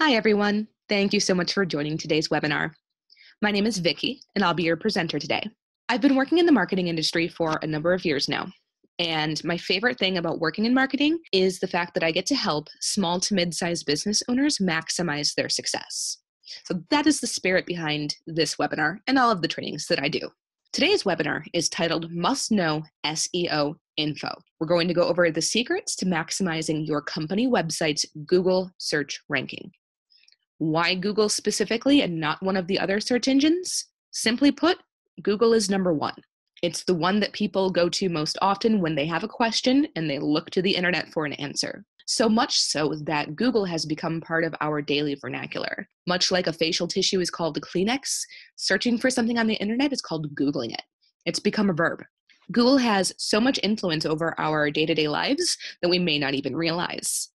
Hi, everyone. Thank you so much for joining today's webinar. My name is Vicky, and I'll be your presenter today. I've been working in the marketing industry for a number of years now, and my favorite thing about working in marketing is the fact that I get to help small to mid-sized business owners maximize their success. So that is the spirit behind this webinar and all of the trainings that I do. Today's webinar is titled Must Know SEO Info. We're going to go over the secrets to maximizing your company website's Google search ranking. Why Google specifically and not one of the other search engines? Simply put, Google is number one. It's the one that people go to most often when they have a question and they look to the internet for an answer. So much so that Google has become part of our daily vernacular. Much like a facial tissue is called a Kleenex, searching for something on the internet is called Googling it. It's become a verb. Google has so much influence over our day-to-day lives that we may not even realize.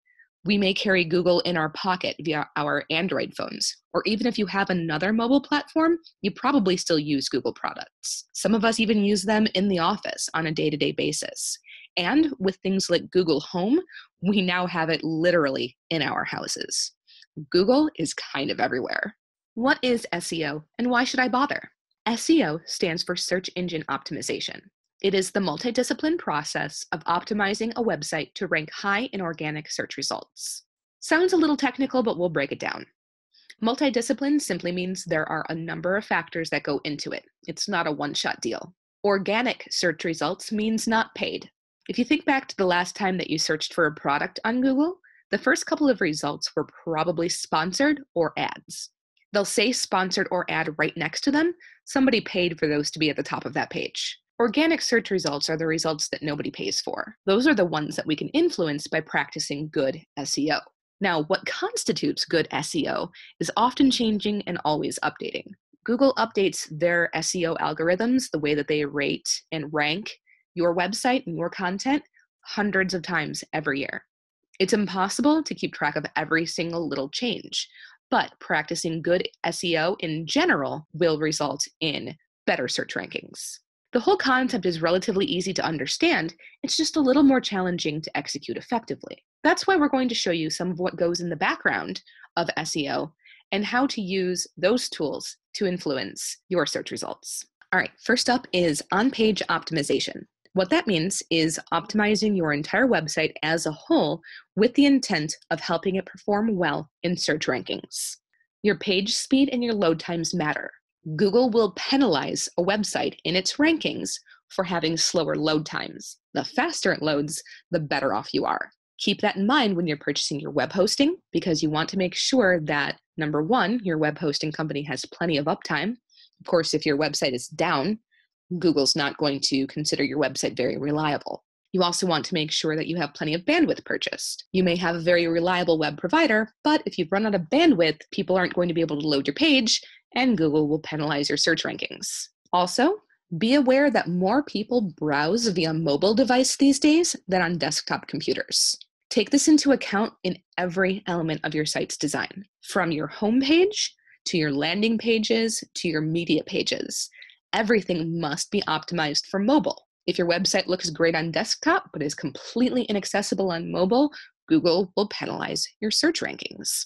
We may carry Google in our pocket via our Android phones, or even if you have another mobile platform, you probably still use Google products. Some of us even use them in the office on a day-to-day basis. And with things like Google Home, we now have it literally in our houses. Google is kind of everywhere. What is SEO and why should I bother? SEO stands for Search Engine Optimization. It is the multidisciplinary process of optimizing a website to rank high in organic search results. Sounds a little technical, but we'll break it down. Multidiscipline simply means there are a number of factors that go into it. It's not a one-shot deal. Organic search results means not paid. If you think back to the last time that you searched for a product on Google, the first couple of results were probably sponsored or ads. They'll say sponsored or ad right next to them. Somebody paid for those to be at the top of that page. Organic search results are the results that nobody pays for. Those are the ones that we can influence by practicing good SEO. Now, what constitutes good SEO is often changing and always updating. Google updates their SEO algorithms, the way that they rate and rank your website and your content, hundreds of times every year. It's impossible to keep track of every single little change, but practicing good SEO in general will result in better search rankings. The whole concept is relatively easy to understand, it's just a little more challenging to execute effectively. That's why we're going to show you some of what goes in the background of SEO and how to use those tools to influence your search results. All right, first up is on-page optimization. What that means is optimizing your entire website as a whole with the intent of helping it perform well in search rankings. Your page speed and your load times matter. Google will penalize a website in its rankings for having slower load times. The faster it loads, the better off you are. Keep that in mind when you're purchasing your web hosting because you want to make sure that, number one, your web hosting company has plenty of uptime. Of course, if your website is down, Google's not going to consider your website very reliable. You also want to make sure that you have plenty of bandwidth purchased. You may have a very reliable web provider, but if you've run out of bandwidth, people aren't going to be able to load your page, and Google will penalize your search rankings. Also, be aware that more people browse via mobile device these days than on desktop computers. Take this into account in every element of your site's design, from your homepage to your landing pages to your media pages. Everything must be optimized for mobile. If your website looks great on desktop but is completely inaccessible on mobile, Google will penalize your search rankings.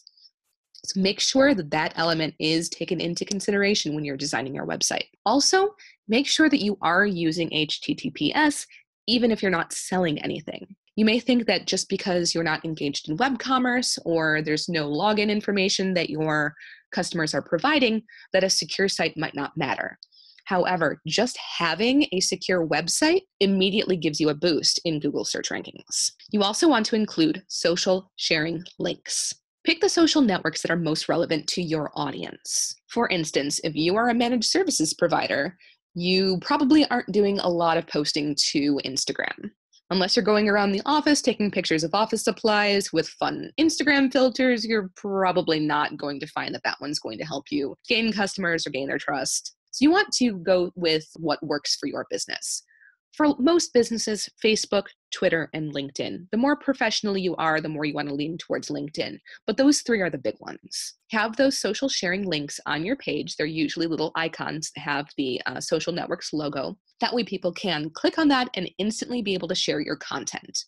So make sure that that element is taken into consideration when you're designing your website. Also, make sure that you are using HTTPS even if you're not selling anything. You may think that just because you're not engaged in web commerce or there's no login information that your customers are providing, that a secure site might not matter. However, just having a secure website immediately gives you a boost in Google search rankings. You also want to include social sharing links. Pick the social networks that are most relevant to your audience. For instance, if you are a managed services provider, you probably aren't doing a lot of posting to Instagram. Unless you're going around the office taking pictures of office supplies with fun Instagram filters, you're probably not going to find that that one's going to help you gain customers or gain their trust. So you want to go with what works for your business. For most businesses, Facebook, Twitter, and LinkedIn. The more professional you are, the more you want to lean towards LinkedIn. But those three are the big ones. Have those social sharing links on your page. They're usually little icons that have the social networks logo. That way people can click on that and instantly be able to share your content.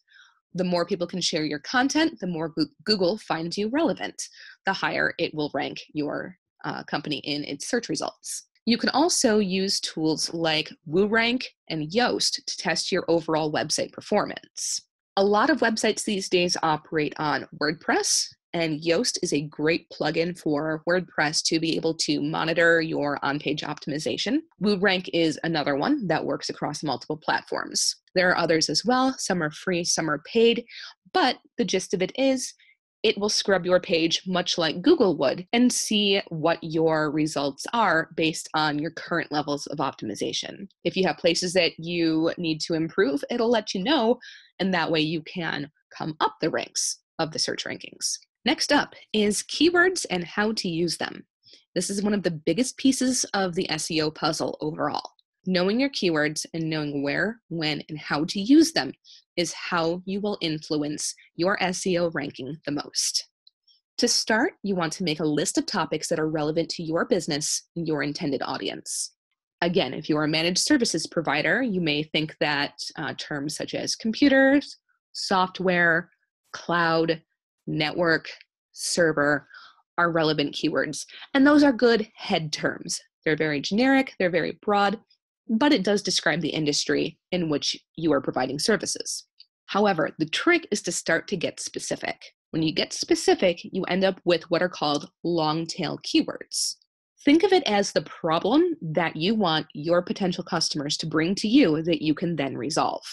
The more people can share your content, the more Google finds you relevant, the higher it will rank your company in its search results. You can also use tools like WooRank and Yoast to test your overall website performance. A lot of websites these days operate on WordPress, and Yoast is a great plugin for WordPress to be able to monitor your on-page optimization. WooRank is another one that works across multiple platforms. There are others as well. Some are free, some are paid, but the gist of it is it will scrub your page much like Google would and see what your results are based on your current levels of optimization. If you have places that you need to improve, it'll let you know, and that way you can come up the ranks of the search rankings. Next up is keywords and how to use them. This is one of the biggest pieces of the SEO puzzle overall. Knowing your keywords and knowing where, when, and how to use them is how you will influence your SEO ranking the most. To start, you want to make a list of topics that are relevant to your business and your intended audience. Again, if you're a managed services provider, you may think that terms such as computers, software, cloud, network, server are relevant keywords. And those are good head terms. They're very generic, they're very broad, but it does describe the industry in which you are providing services. However, the trick is to start to get specific. When you get specific, you end up with what are called long tail keywords. Think of it as the problem that you want your potential customers to bring to you that you can then resolve.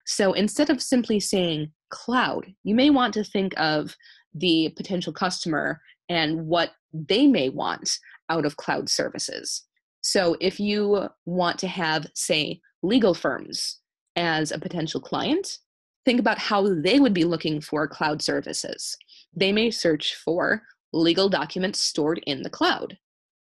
So instead of simply saying cloud, you may want to think of the potential customer and what they may want out of cloud services. So if you want to have, say, legal firms as a potential client, think about how they would be looking for cloud services. They may search for legal documents stored in the cloud.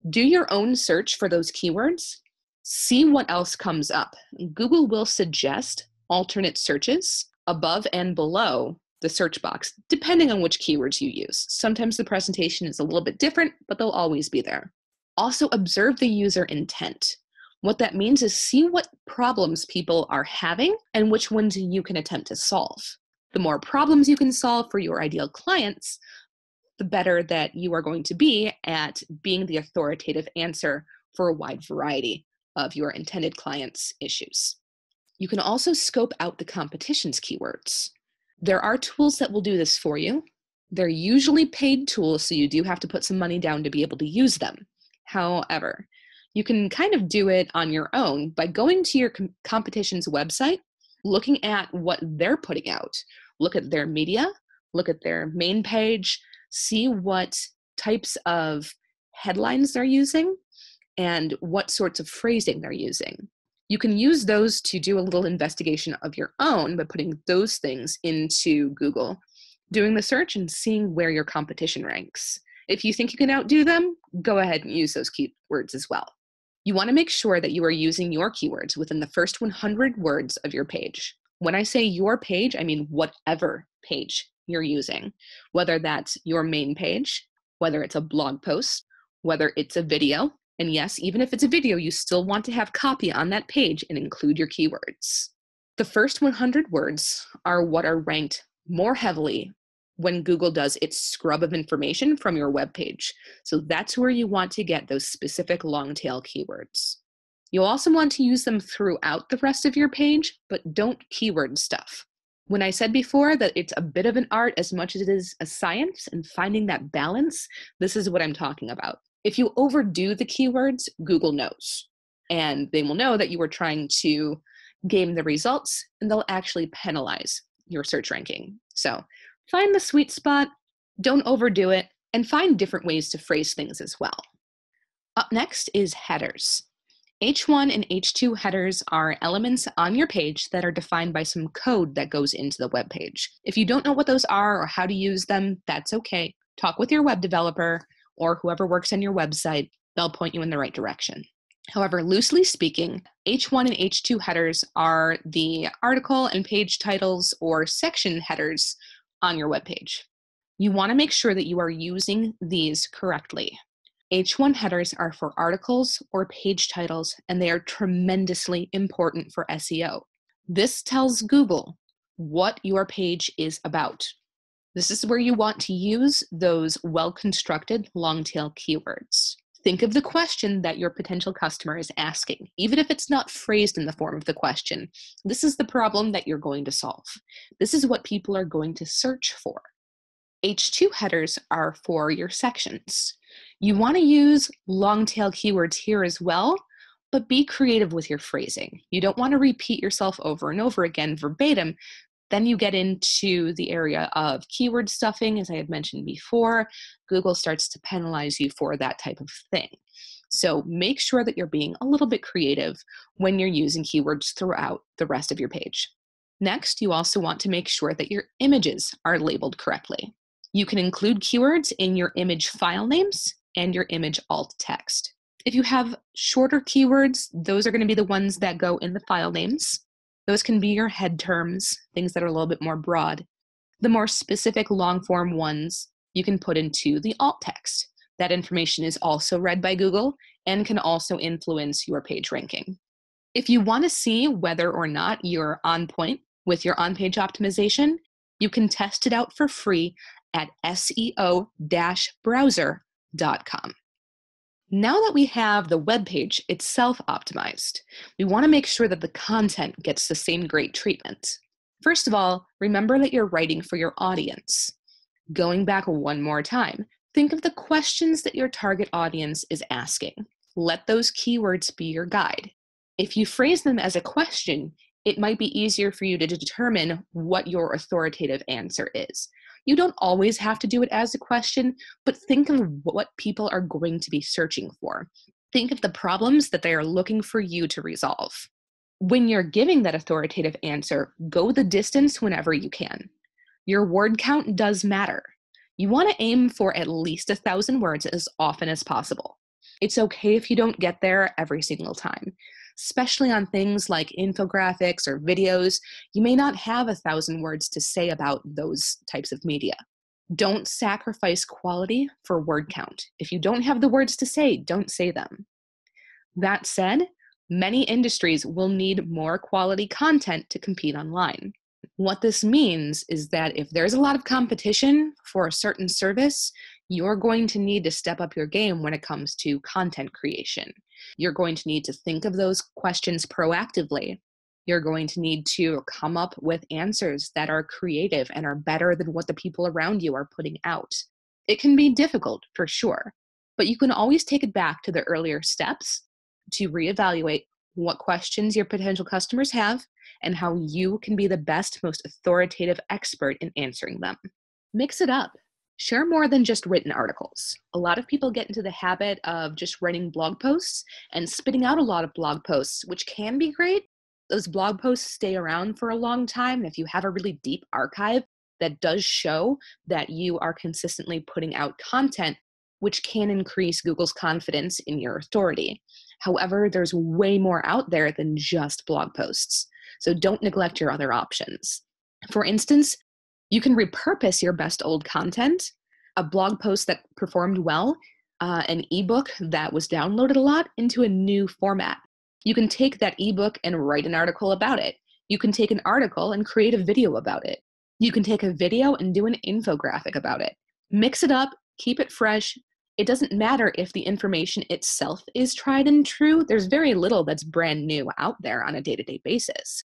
Do your own search for those keywords. See what else comes up. Google will suggest alternate searches above and below the search box, depending on which keywords you use. Sometimes the presentation is a little bit different, but they'll always be there. Also, observe the user intent. What that means is see what problems people are having and which ones you can attempt to solve. The more problems you can solve for your ideal clients, the better that you are going to be at being the authoritative answer for a wide variety of your intended clients' issues. You can also scope out the competition's keywords. There are tools that will do this for you. They're usually paid tools, so you do have to put some money down to be able to use them. However, you can kind of do it on your own by going to your competition's website, looking at what they're putting out. Look at their media, look at their main page, see what types of headlines they're using and what sorts of phrasing they're using. You can use those to do a little investigation of your own by putting those things into Google, doing the search and seeing where your competition ranks. If you think you can outdo them, go ahead and use those keywords as well. You want to make sure that you are using your keywords within the first 100 words of your page. When I say your page, I mean whatever page you're using, whether that's your main page, whether it's a blog post, whether it's a video. And yes, even if it's a video, you still want to have copy on that page and include your keywords. The first 100 words are what are ranked more heavily when Google does its scrub of information from your web page. So that's where you want to get those specific long tail keywords. You'll also want to use them throughout the rest of your page, but don't keyword stuff. When I said before that it's a bit of an art as much as it is a science and finding that balance, this is what I'm talking about. If you overdo the keywords, Google knows, and they will know that you are trying to game the results, and they'll actually penalize your search ranking. So find the sweet spot, don't overdo it, and find different ways to phrase things as well. Up next is headers. H1 and H2 headers are elements on your page that are defined by some code that goes into the web page. If you don't know what those are or how to use them, that's okay. Talk with your web developer or whoever works on your website. They'll point you in the right direction. However, loosely speaking, H1 and H2 headers are the article and page titles or section headers on your web page. You want to make sure that you are using these correctly. H1 headers are for articles or page titles, and they are tremendously important for SEO. This tells Google what your page is about. This is where you want to use those well-constructed long-tail keywords. Think of the question that your potential customer is asking, even if it's not phrased in the form of the question. This is the problem that you're going to solve. This is what people are going to search for. H2 headers are for your sections. You want to use long-tail keywords here as well, but be creative with your phrasing. You don't want to repeat yourself over and over again verbatim. Then you get into the area of keyword stuffing, as I had mentioned before. Google starts to penalize you for that type of thing. So make sure that you're being a little bit creative when you're using keywords throughout the rest of your page. Next, you also want to make sure that your images are labeled correctly. You can include keywords in your image file names and your image alt text. If you have shorter keywords, those are going to be the ones that go in the file names. Those can be your head terms, things that are a little bit more broad. The more specific long form ones you can put into the alt text. That information is also read by Google and can also influence your page ranking. If you want to see whether or not you're on point with your on-page optimization, you can test it out for free at SEO-browser.com. Now that we have the web page itself optimized, we want to make sure that the content gets the same great treatment. First of all, remember that you're writing for your audience. Going back one more time, think of the questions that your target audience is asking. Let those keywords be your guide. If you phrase them as a question, it might be easier for you to determine what your authoritative answer is. You don't always have to do it as a question, but think of what people are going to be searching for. Think of the problems that they are looking for you to resolve. When you're giving that authoritative answer, go the distance whenever you can. Your word count does matter. You want to aim for at least 1,000 words as often as possible. It's okay if you don't get there every single time. Especially on things like infographics or videos, you may not have 1,000 words to say about those types of media. Don't sacrifice quality for word count. If you don't have the words to say, don't say them. That said, many industries will need more quality content to compete online. What this means is that if there's a lot of competition for a certain service, you're going to need to step up your game when it comes to content creation. You're going to need to think of those questions proactively. You're going to need to come up with answers that are creative and are better than what the people around you are putting out. It can be difficult, for sure, but you can always take it back to the earlier steps to reevaluate what questions your potential customers have and how you can be the best, most authoritative expert in answering them. Mix it up. Share more than just written articles. A lot of people get into the habit of just writing blog posts and spitting out a lot of blog posts, which can be great. Those blog posts stay around for a long time. If you have a really deep archive, that does show that you are consistently putting out content, which can increase Google's confidence in your authority. However, there's way more out there than just blog posts. So don't neglect your other options. For instance, you can repurpose your best old content, a blog post that performed well, an ebook that was downloaded a lot, into a new format. You can take that ebook and write an article about it. You can take an article and create a video about it. You can take a video and do an infographic about it. Mix it up, keep it fresh. It doesn't matter if the information itself is tried and true. There's very little that's brand new out there on a day-to-day basis.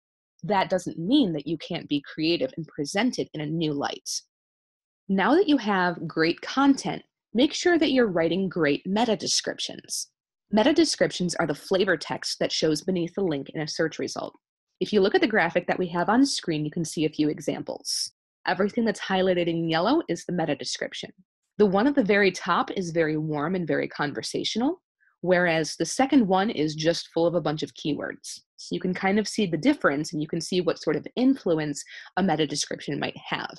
That doesn't mean that you can't be creative and present it in a new light. Now that you have great content, make sure that you're writing great meta descriptions. Meta descriptions are the flavor text that shows beneath the link in a search result. If you look at the graphic that we have on screen, you can see a few examples. Everything that's highlighted in yellow is the meta description. The one at the very top is very warm and very conversational, whereas the second one is just full of a bunch of keywords. So you can kind of see the difference and you can see what sort of influence a meta description might have.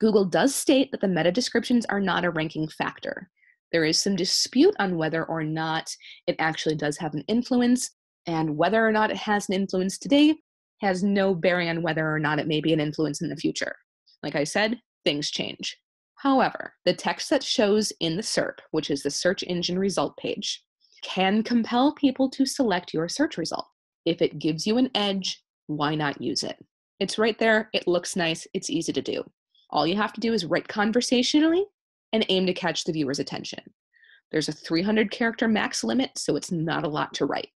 Google does state that the meta descriptions are not a ranking factor. There is some dispute on whether or not it actually does have an influence, and whether or not it has an influence today has no bearing on whether or not it may be an influence in the future. Like I said, things change. However, the text that shows in the SERP, which is the search engine result page, can compel people to select your search result. If it gives you an edge, why not use it? It's right there. It looks nice. It's easy to do. All you have to do is write conversationally and aim to catch the viewer's attention. There's a 300 character max limit, so it's not a lot to write.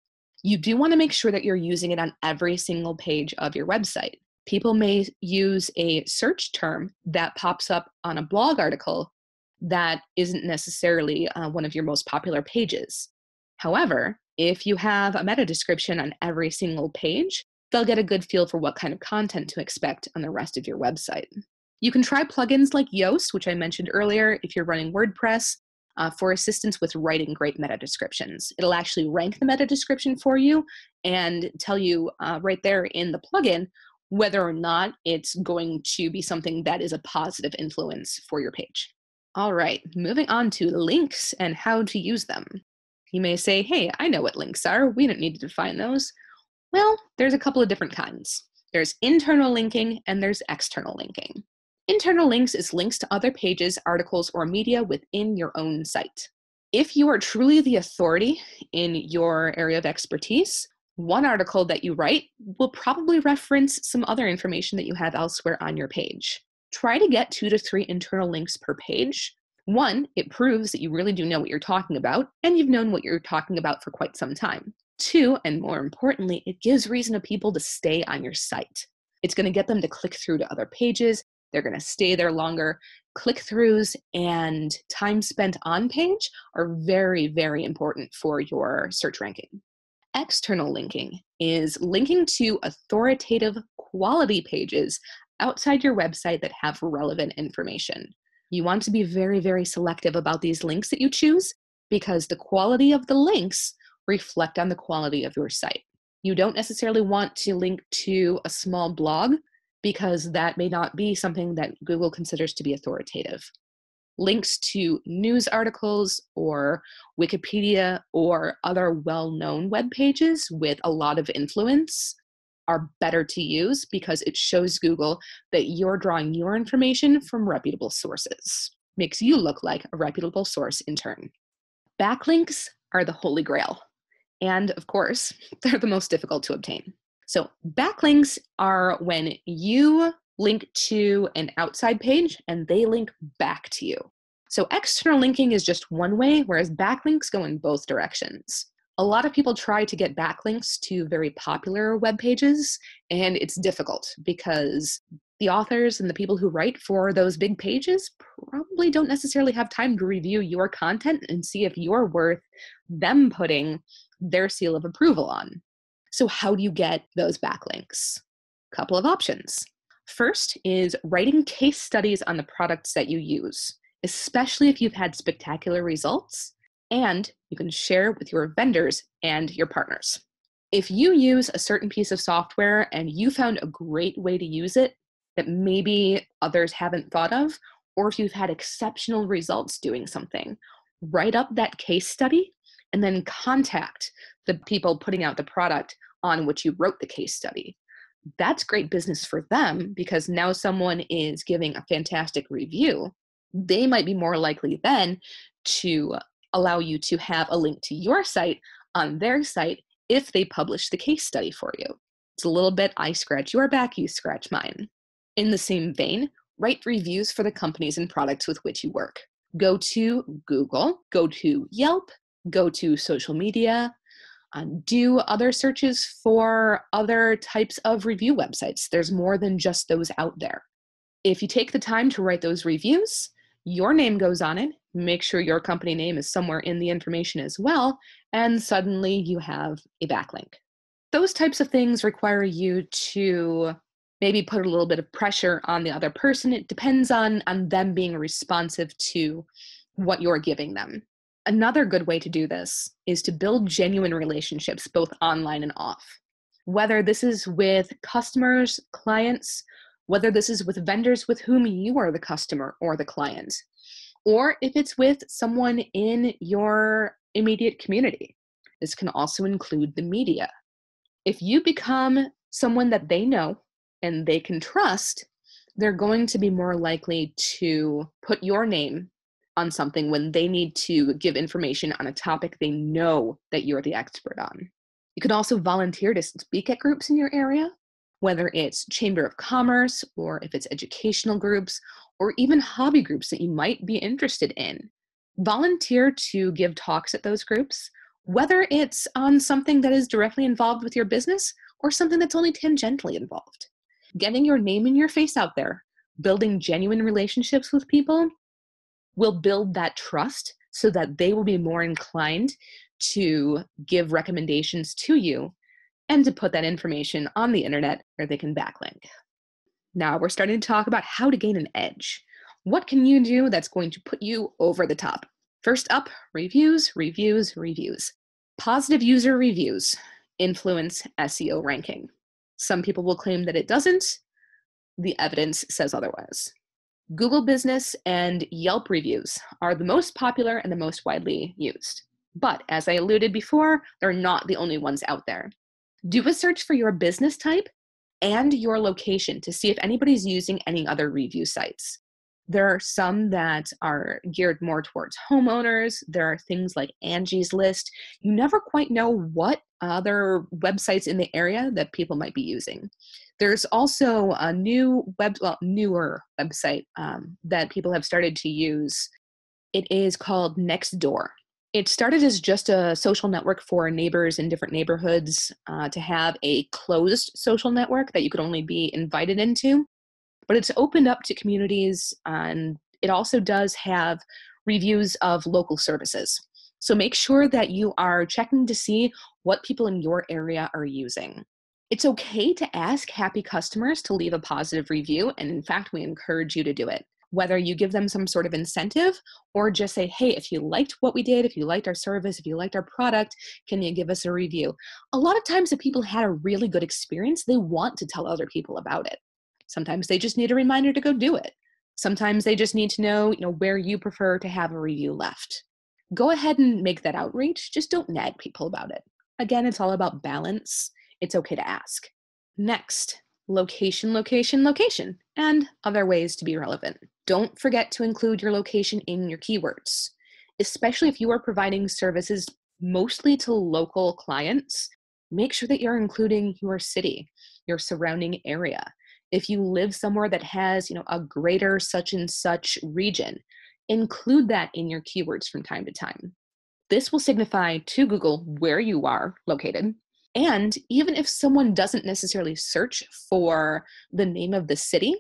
You do want to make sure that you're using it on every single page of your website. People may use a search term that pops up on a blog article that isn't necessarily one of your most popular pages. However, if you have a meta description on every single page, they'll get a good feel for what kind of content to expect on the rest of your website. You can try plugins like Yoast, which I mentioned earlier, if you're running WordPress, for assistance with writing great meta descriptions. It'll actually rank the meta description for you and tell you right there in the plugin whether or not it's going to be something that is a positive influence for your page. All right, moving on to links and how to use them. You may say, hey, I know what links are. We don't need to define those. Well, there's a couple of different kinds. There's internal linking and there's external linking. Internal links is links to other pages, articles, or media within your own site. If you are truly the authority in your area of expertise, one article that you write will probably reference some other information that you have elsewhere on your page. Try to get 2 to 3 internal links per page. One, it proves that you really do know what you're talking about, and you've known what you're talking about for quite some time. 2, and more importantly, it gives reason to people to stay on your site. It's going to get them to click through to other pages. They're going to stay there longer. Click-throughs and time spent on page are very, very important for your search ranking. External linking is linking to authoritative quality pages outside your website that have relevant information. You want to be very, very selective about these links that you choose because the quality of the links reflect on the quality of your site. You don't necessarily want to link to a small blog because that may not be something that Google considers to be authoritative. Links to news articles or Wikipedia or other well-known web pages with a lot of influence are better to use because it shows Google that you're drawing your information from reputable sources. Makes you look like a reputable source in turn. Backlinks are the holy grail. And of course, they're the most difficult to obtain. So backlinks are when you link to an outside page and they link back to you. So external linking is just one way, whereas backlinks go in both directions. A lot of people try to get backlinks to very popular web pages, and it's difficult because the authors and the people who write for those big pages probably don't necessarily have time to review your content and see if you're worth them putting their seal of approval on. So how do you get those backlinks? A couple of options. First is writing case studies on the products that you use, especially if you've had spectacular results, and you can share with your vendors and your partners. If you use a certain piece of software and you found a great way to use it that maybe others haven't thought of, or if you've had exceptional results doing something, write up that case study and then contact the people putting out the product on which you wrote the case study. That's great business for them because now someone is giving a fantastic review. They might be more likely then to allow you to have a link to your site on their site if they publish the case study for you. It's a little bit I scratch your back, you scratch mine. In the same vein, write reviews for the companies and products with which you work. Go to Google, go to Yelp, go to social media, do other searches for other types of review websites. There's more than just those out there. If you take the time to write those reviews, your name goes on it, make sure your company name is somewhere in the information as well, and suddenly you have a backlink. Those types of things require you to maybe put a little bit of pressure on the other person. It depends on them being responsive to what you're giving them. Another good way to do this is to build genuine relationships, both online and off. Whether this is with customers, clients, whether this is with vendors with whom you are the customer or the client, or if it's with someone in your immediate community. This can also include the media. If you become someone that they know and they can trust, they're going to be more likely to put your name on something when they need to give information on a topic they know that you're the expert on. You could also volunteer to speak at groups in your area. whether it's Chamber of Commerce or if it's educational groups or even hobby groups that you might be interested in. Volunteer to give talks at those groups, whether it's on something that is directly involved with your business or something that's only tangentially involved. Getting your name and your face out there, building genuine relationships with people will build that trust so that they will be more inclined to give recommendations to you and to put that information on the internet where they can backlink. Now we're starting to talk about how to gain an edge. What can you do that's going to put you over the top? First up, reviews, reviews, reviews. Positive user reviews influence SEO ranking. Some people will claim that it doesn't. The evidence says otherwise. Google Business and Yelp reviews are the most popular and the most widely used. But as I alluded before, they're not the only ones out there. Do a search for your business type and your location to see if anybody's using any other review sites. There are some that are geared more towards homeowners. There are things like Angie's List. You never quite know what other websites in the area that people might be using. There's also a newer website that people have started to use. It is called Nextdoor. It started as just a social network for neighbors in different neighborhoods to have a closed social network that you could only be invited into. But it's opened up to communities, and it also does have reviews of local services. So make sure that you are checking to see what people in your area are using. It's okay to ask happy customers to leave a positive review, and in fact, we encourage you to do it. Whether you give them some sort of incentive or just say, hey, if you liked what we did, if you liked our service, if you liked our product, can you give us a review? A lot of times if people had a really good experience, they want to tell other people about it. Sometimes they just need a reminder to go do it. Sometimes they just need to know, where you prefer to have a review left. Go ahead and make that outreach. Just don't nag people about it. Again, it's all about balance. It's okay to ask. Next, location, location, location, and other ways to be relevant. Don't forget to include your location in your keywords, especially if you are providing services mostly to local clients. Make sure that you're including your city, your surrounding area. If you live somewhere that has, a greater such and such region, include that in your keywords from time to time. This will signify to Google where you are located. And even if someone doesn't necessarily search for the name of the city,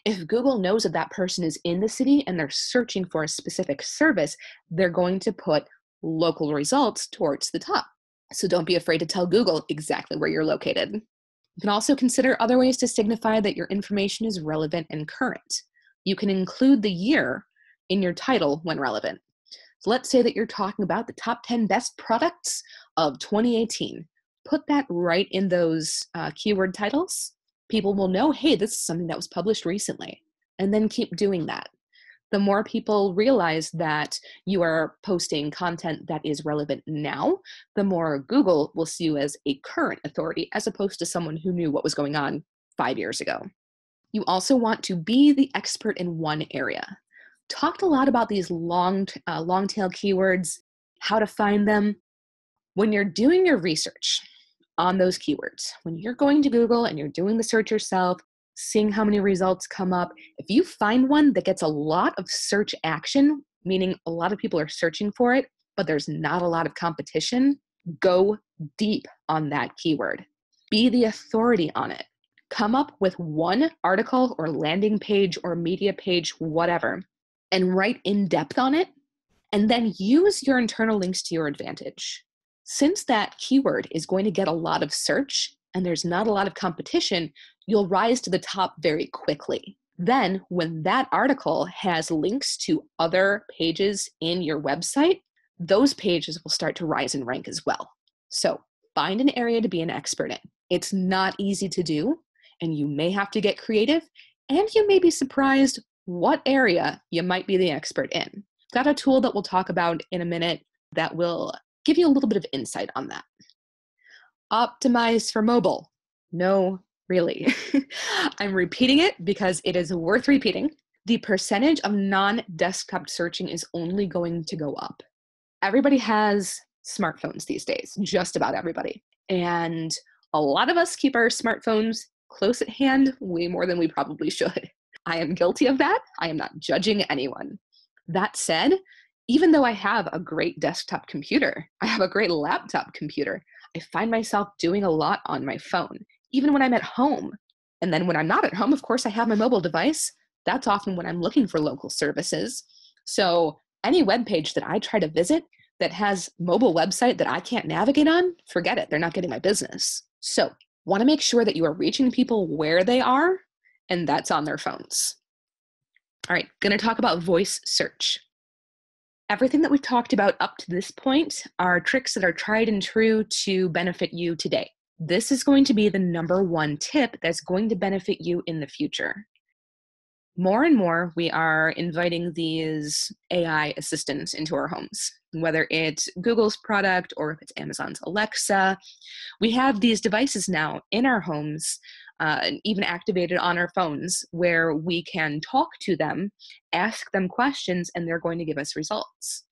if Google knows that that person is in the city and they're searching for a specific service, they're going to put local results towards the top. So don't be afraid to tell Google exactly where you're located. You can also consider other ways to signify that your information is relevant and current. You can include the year in your title when relevant. So let's say that you're talking about the top 10 best products of 2018. Put that right in those keyword titles. People will know, hey, this is something that was published recently, and then keep doing that. The more people realize that you are posting content that is relevant now, the more Google will see you as a current authority as opposed to someone who knew what was going on 5 years ago. You also want to be the expert in one area. Talked a lot about these long tail keywords, how to find them. When you're doing your research on those keywords, when you're going to Google and you're doing the search yourself, seeing how many results come up, if you find one that gets a lot of search action, meaning a lot of people are searching for it, but there's not a lot of competition, go deep on that keyword. Be the authority on it. Come up with one article or landing page or media page, whatever, and write in depth on it, and then use your internal links to your advantage. Since that keyword is going to get a lot of search and there's not a lot of competition, you'll rise to the top very quickly. Then when that article has links to other pages in your website, those pages will start to rise in rank as well. So find an area to be an expert in. It's not easy to do, and you may have to get creative, and you may be surprised what area you might be the expert in. Got a tool that we'll talk about in a minute that will give you a little bit of insight on that. Optimize for mobile. No, really. I'm repeating it because it is worth repeating. The percentage of non-desktop searching is only going to go up. Everybody has smartphones these days, just about everybody. And a lot of us keep our smartphones close at hand, way more than we probably should. I am guilty of that. I am not judging anyone. That said, even though I have a great desktop computer, I have a great laptop computer, I find myself doing a lot on my phone, even when I'm at home. And then when I'm not at home, of course, I have my mobile device. That's often when I'm looking for local services. So any web page that I try to visit that has mobile website that I can't navigate on, forget it. They're not getting my business. So want to make sure that you are reaching people where they are, and that's on their phones. All right, going to talk about voice search. Everything that we've talked about up to this point are tricks that are tried and true to benefit you today. This is going to be the number one tip that's going to benefit you in the future. More and more, we are inviting these AI assistants into our homes, whether it's Google's product or if it's Amazon's Alexa. We have these devices now in our homes, even activated on our phones, where we can talk to them, ask them questions, and they're going to give us results.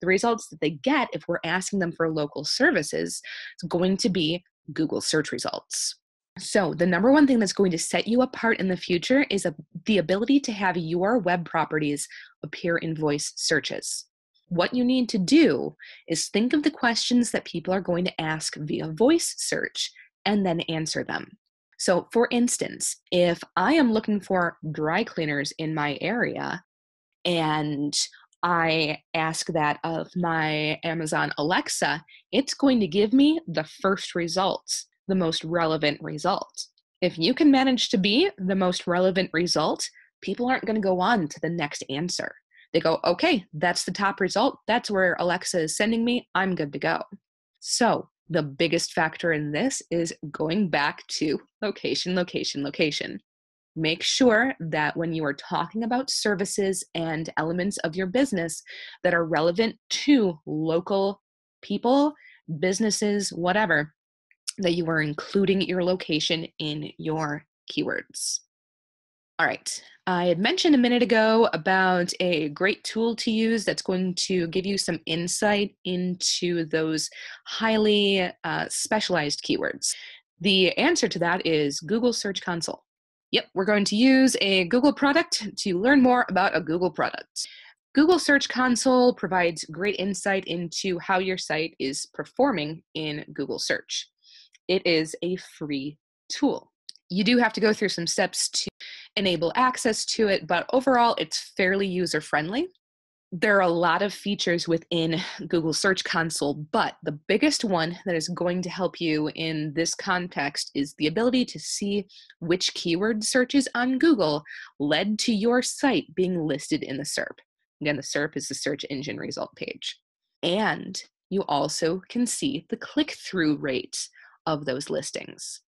The results that they get if we're asking them for local services is going to be Google search results. So the number one thing that's going to set you apart in the future is the ability to have your web properties appear in voice searches. What you need to do is think of the questions that people are going to ask via voice search and then answer them. So for instance, if I am looking for dry cleaners in my area and I ask that of my Amazon Alexa, it's going to give me the first results, the most relevant result. If you can manage to be the most relevant result, people aren't going to go on to the next answer. They go, okay, that's the top result. That's where Alexa is sending me. I'm good to go. So the biggest factor in this is going back to location, location, location. Make sure that when you are talking about services and elements of your business that are relevant to local people, businesses, whatever, that you are including your location in your keywords. All right, I had mentioned a minute ago about a great tool to use that's going to give you some insight into those highly specialized keywords. The answer to that is Google Search Console. Yep, we're going to use a Google product to learn more about a Google product. Google Search Console provides great insight into how your site is performing in Google search. It is a free tool. You do have to go through some steps to enable access to it, but overall it's fairly user-friendly. There are a lot of features within Google Search Console, but the biggest one that is going to help you in this context is the ability to see which keyword searches on Google led to your site being listed in the SERP. Again, the SERP is the search engine result page. And you also can see the click-through rate of those listings.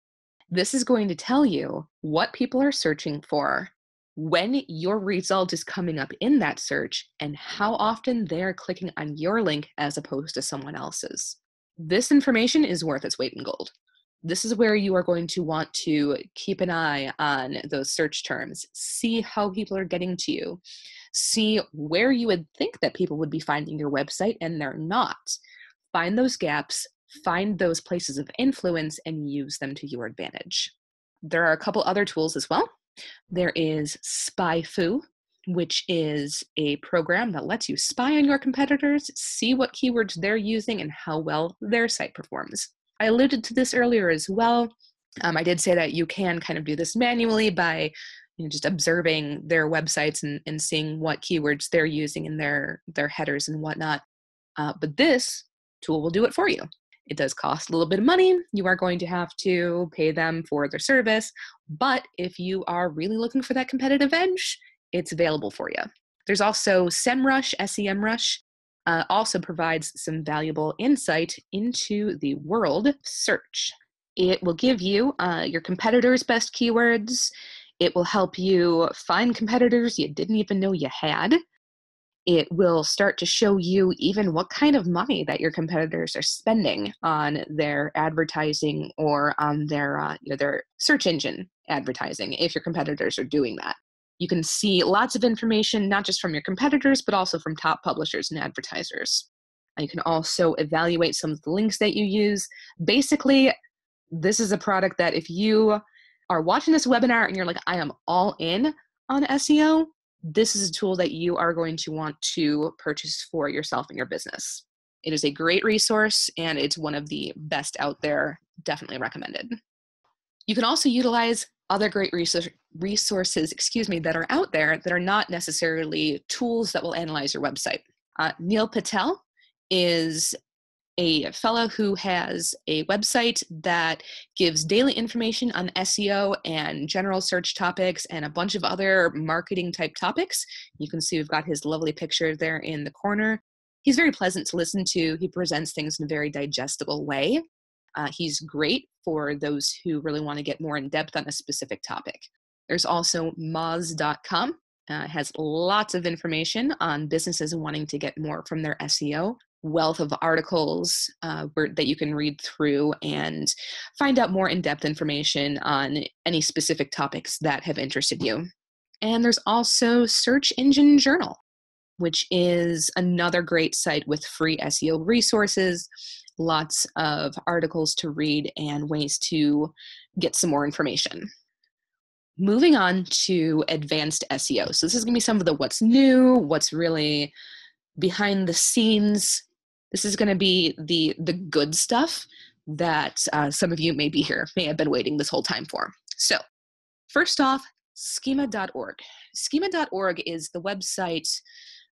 This is going to tell you what people are searching for, when your result is coming up in that search, and how often they're clicking on your link as opposed to someone else's. This information is worth its weight in gold. This is where you are going to want to keep an eye on those search terms, see how people are getting to you, see where you would think that people would be finding your website and they're not. Find those gaps, find those places of influence, and use them to your advantage. There are a couple other tools as well. There is SpyFu, which is a program that lets you spy on your competitors, see what keywords they're using, and how well their site performs. I alluded to this earlier as well. I did say that you can kind of do this manually by just observing their websites and seeing what keywords they're using in their headers and whatnot. But this tool will do it for you. It does cost a little bit of money. You are going to have to pay them for their service. But if you are really looking for that competitive edge, it's available for you. There's also SEMrush, SEMrush, also provides some valuable insight into the world of search. It will give you your competitors' best keywords. It will help you find competitors you didn't even know you had. It will start to show you even what kind of money that your competitors are spending on their advertising or on their search engine advertising, if your competitors are doing that. You can see lots of information, not just from your competitors, but also from top publishers and advertisers. You can also evaluate some of the links that you use. Basically, this is a product that if you are watching this webinar and you're like, I am all in on SEO, this is a tool that you are going to want to purchase for yourself and your business. It is a great resource and it's one of the best out there. Definitely recommended. You can also utilize other great resources, that are out there that are not necessarily tools that will analyze your website. Neil Patel is a fellow who has a website that gives daily information on SEO and general search topics and a bunch of other marketing type topics. You can see we've got his lovely picture there in the corner. He's very pleasant to listen to. He presents things in a very digestible way. He's great for those who really want to get more in depth on a specific topic. There's also moz.com. Has lots of information on businesses wanting to get more from their SEO. Wealth of articles that you can read through and find out more in-depth information on any specific topics that have interested you. And there's also Search Engine Journal, which is another great site with free SEO resources, lots of articles to read and ways to get some more information. Moving on to advanced SEO. So this is going to be some of the what's new, what's really behind the scenes. This is going to be the good stuff that some of you may have been waiting this whole time for. So first off, schema.org. Schema.org is the website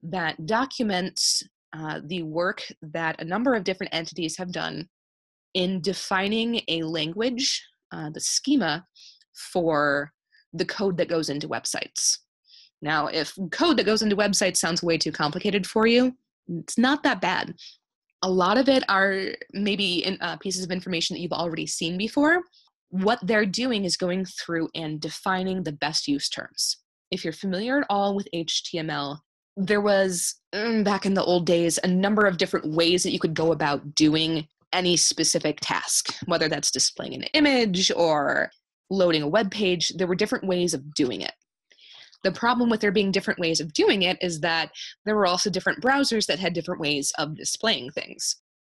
that documents the work that a number of different entities have done in defining a language, the schema, for the code that goes into websites. Now, if code that goes into websites sounds way too complicated for you, it's not that bad. A lot of it are maybe pieces of information that you've already seen before. What they're doing is going through and defining the best use terms. If you're familiar at all with HTML, there was, back in the old days, a number of different ways that you could go about doing any specific task, whether that's displaying an image or loading a web page. There were different ways of doing it. The problem with there being different ways of doing it is that there were also different browsers that had different ways of displaying things.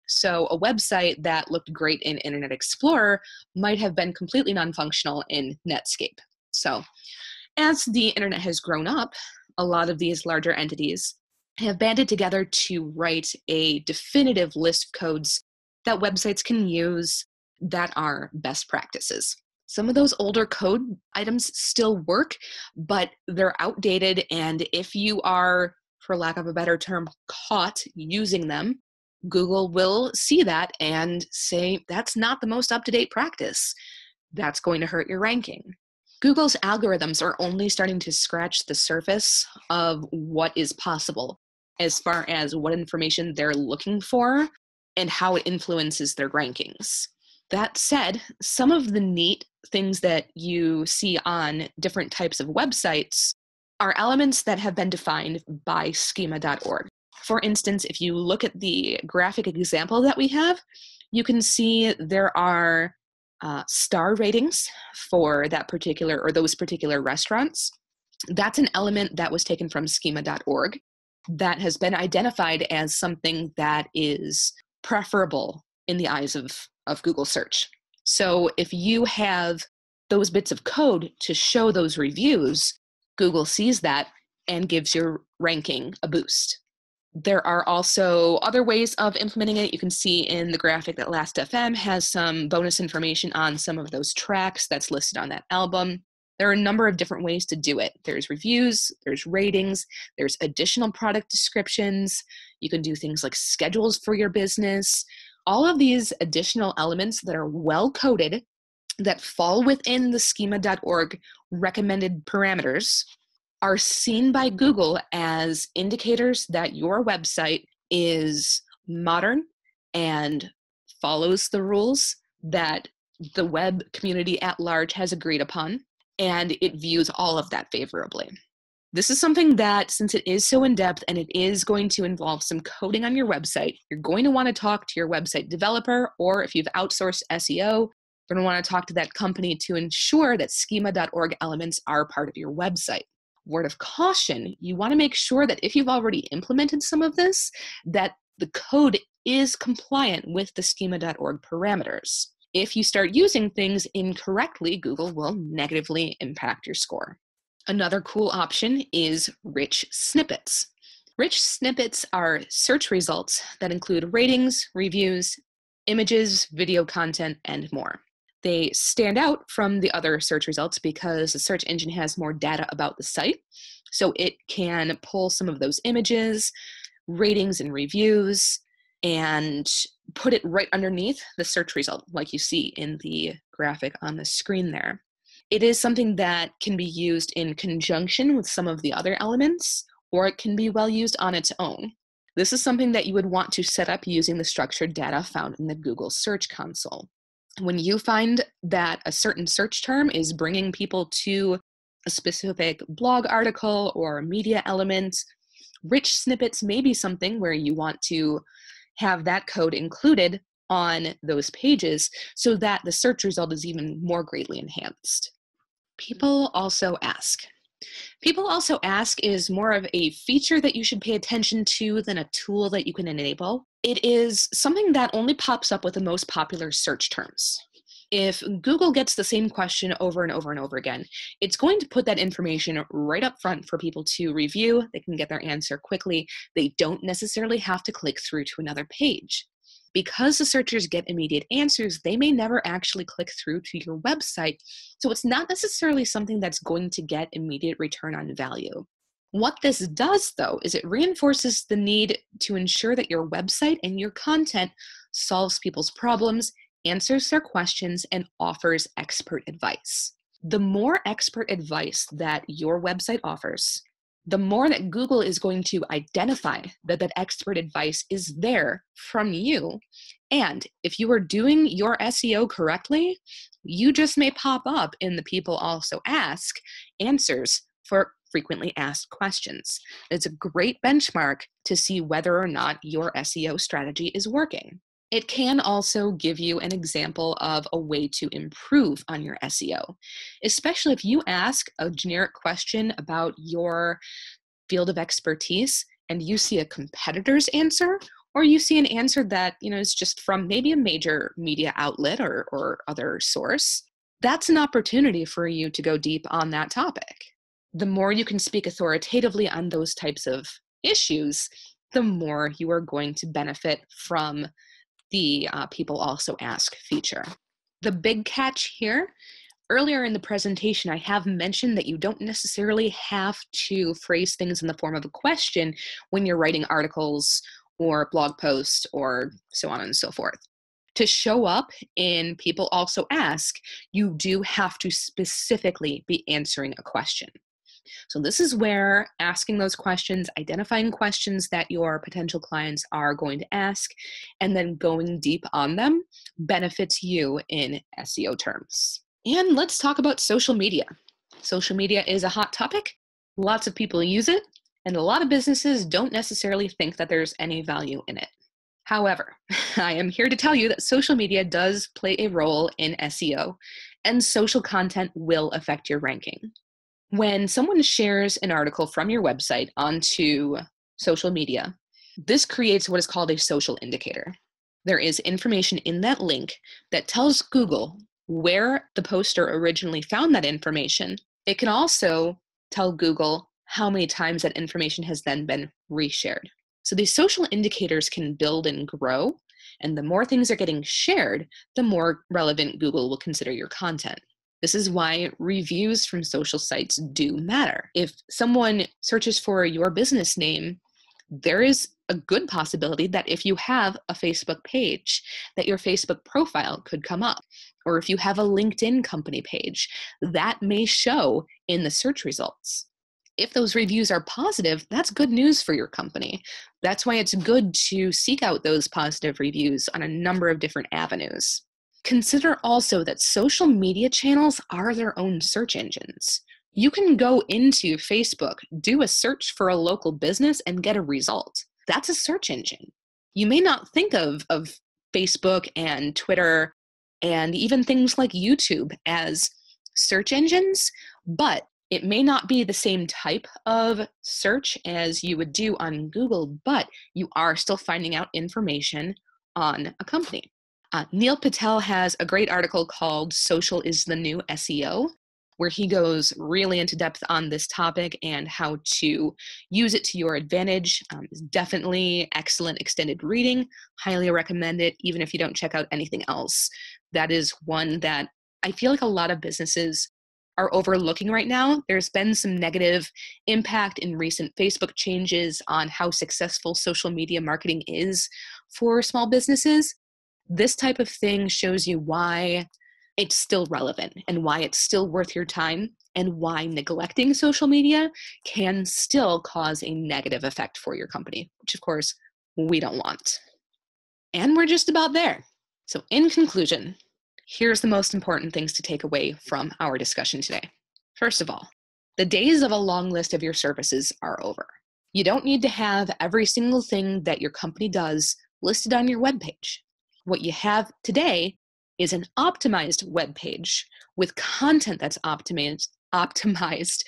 So a website that looked great in Internet Explorer might have been completely non-functional in Netscape. So as the internet has grown up, a lot of these larger entities have banded together to write a definitive list of codes that websites can use that are best practices. Some of those older code items still work, but they're outdated, and if you are, for lack of a better term, caught using them, Google will see that and say, that's not the most up-to-date practice. That's going to hurt your ranking. Google's algorithms are only starting to scratch the surface of what is possible as far as what information they're looking for and how it influences their rankings. That said, some of the neat things that you see on different types of websites are elements that have been defined by schema.org. For instance, if you look at the graphic example that we have, you can see there are star ratings for that particular or those particular restaurants. That's an element that was taken from schema.org that has been identified as something that is preferable in the eyes of Google search. So if you have those bits of code to show those reviews, Google sees that and gives your ranking a boost. There are also other ways of implementing it. You can see in the graphic that Last.fm has some bonus information on some of those tracks that's listed on that album. There are a number of different ways to do it. There's reviews, there's ratings, there's additional product descriptions. You can do things like schedules for your business. All of these additional elements that are well coded, that fall within the schema.org recommended parameters, are seen by Google as indicators that your website is modern and follows the rules that the web community at large has agreed upon, and it views all of that favorably. This is something that, since it is so in-depth and it is going to involve some coding on your website, you're going to want to talk to your website developer, or if you've outsourced SEO, you're going to want to talk to that company to ensure that schema.org elements are part of your website. Word of caution, you want to make sure that if you've already implemented some of this, that the code is compliant with the schema.org parameters. If you start using things incorrectly, Google will negatively impact your score. Another cool option is rich snippets. Rich snippets are search results that include ratings, reviews, images, video content, and more. They stand out from the other search results because the search engine has more data about the site, so it can pull some of those images, ratings, and reviews, and put it right underneath the search result, like you see in the graphic on the screen there. It is something that can be used in conjunction with some of the other elements, or it can be well used on its own. This is something that you would want to set up using the structured data found in the Google Search Console. When you find that a certain search term is bringing people to a specific blog article or media element, rich snippets may be something where you want to have that code included on those pages so that the search result is even more greatly enhanced. People also ask. People also ask is more of a feature that you should pay attention to than a tool that you can enable. It is something that only pops up with the most popular search terms. If Google gets the same question over and over and over again, it's going to put that information right up front for people to review. They can get their answer quickly. They don't necessarily have to click through to another page. Because the searchers get immediate answers, they may never actually click through to your website, so it's not necessarily something that's going to get immediate return on value. What this does, though, is it reinforces the need to ensure that your website and your content solves people's problems, answers their questions, and offers expert advice. The more expert advice that your website offers, the more that Google is going to identify that that expert advice is there from you. And if you are doing your SEO correctly, you just may pop up in the people also ask answers for frequently asked questions. It's a great benchmark to see whether or not your SEO strategy is working. It can also give you an example of a way to improve on your SEO, especially if you ask a generic question about your field of expertise and you see a competitor's answer, or you see an answer that is just from maybe a major media outlet or other source. That's an opportunity for you to go deep on that topic. The more you can speak authoritatively on those types of issues, the more you are going to benefit from the people also ask feature. The big catch here, earlier in the presentation, I have mentioned that you don't necessarily have to phrase things in the form of a question when you're writing articles or blog posts or so on and so forth. To show up in People Also Ask, you do have to specifically be answering a question. So this is where asking those questions, identifying questions that your potential clients are going to ask, and then going deep on them benefits you in SEO terms. And let's talk about social media. Social media is a hot topic. Lots of people use it, and a lot of businesses don't necessarily think that there's any value in it. However, I am here to tell you that social media does play a role in SEO, and social content will affect your ranking. When someone shares an article from your website onto social media, this creates what is called a social indicator. There is information in that link that tells Google where the poster originally found that information. It can also tell Google how many times that information has then been reshared. So these social indicators can build and grow, and the more things are getting shared, the more relevant Google will consider your content. This is why reviews from social sites do matter. If someone searches for your business name, there is a good possibility that if you have a Facebook page, that your Facebook profile could come up. Or if you have a LinkedIn company page, that may show in the search results. If those reviews are positive, that's good news for your company. That's why it's good to seek out those positive reviews on a number of different avenues. Consider also that social media channels are their own search engines. You can go into Facebook, do a search for a local business, and get a result. That's a search engine. You may not think of Facebook and Twitter and even things like YouTube as search engines, but it may not be the same type of search as you would do on Google, but you are still finding out information on a company. Neil Patel has a great article called Social is the New SEO, where he goes really into depth on this topic and how to use it to your advantage. It's definitely excellent extended reading. Highly recommend it, even if you don't check out anything else. That is one that I feel like a lot of businesses are overlooking right now. There's been some negative impact in recent Facebook changes on how successful social media marketing is for small businesses. This type of thing shows you why it's still relevant and why it's still worth your time and why neglecting social media can still cause a negative effect for your company, which of course we don't want. And we're just about there. So in conclusion, here's the most important things to take away from our discussion today. First of all, the days of a long list of your services are over. You don't need to have every single thing that your company does listed on your webpage. What you have today is an optimized web page with content that's optimized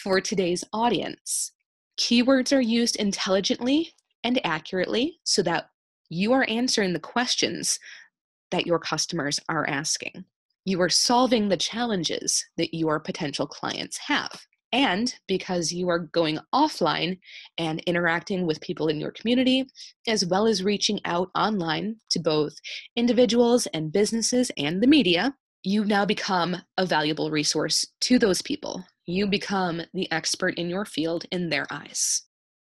for today's audience. Keywords are used intelligently and accurately so that you are answering the questions that your customers are asking. You are solving the challenges that your potential clients have. And because you are going offline and interacting with people in your community, as well as reaching out online to both individuals and businesses and the media, you now become a valuable resource to those people. You become the expert in your field in their eyes.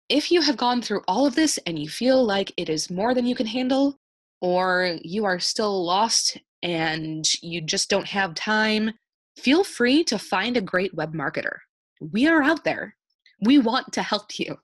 If you have gone through all of this and you feel like it is more than you can handle, or you are still lost and you just don't have time, feel free to find a great web marketer. We are out there. We want to help you.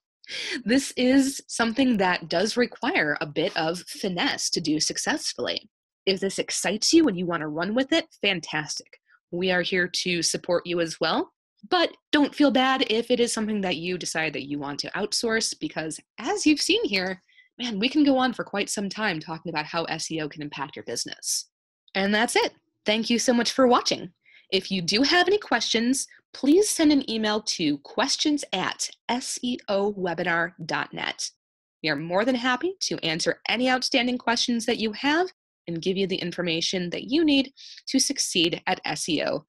This is something that does require a bit of finesse to do successfully. If this excites you and you want to run with it, fantastic. We are here to support you as well. But don't feel bad if it is something that you decide that you want to outsource, because as you've seen here, man, we can go on for quite some time talking about how SEO can impact your business. And that's it. Thank you so much for watching. If you do have any questions, please send an email to questions@seowebinar.net. We are more than happy to answer any outstanding questions that you have and give you the information that you need to succeed at SEO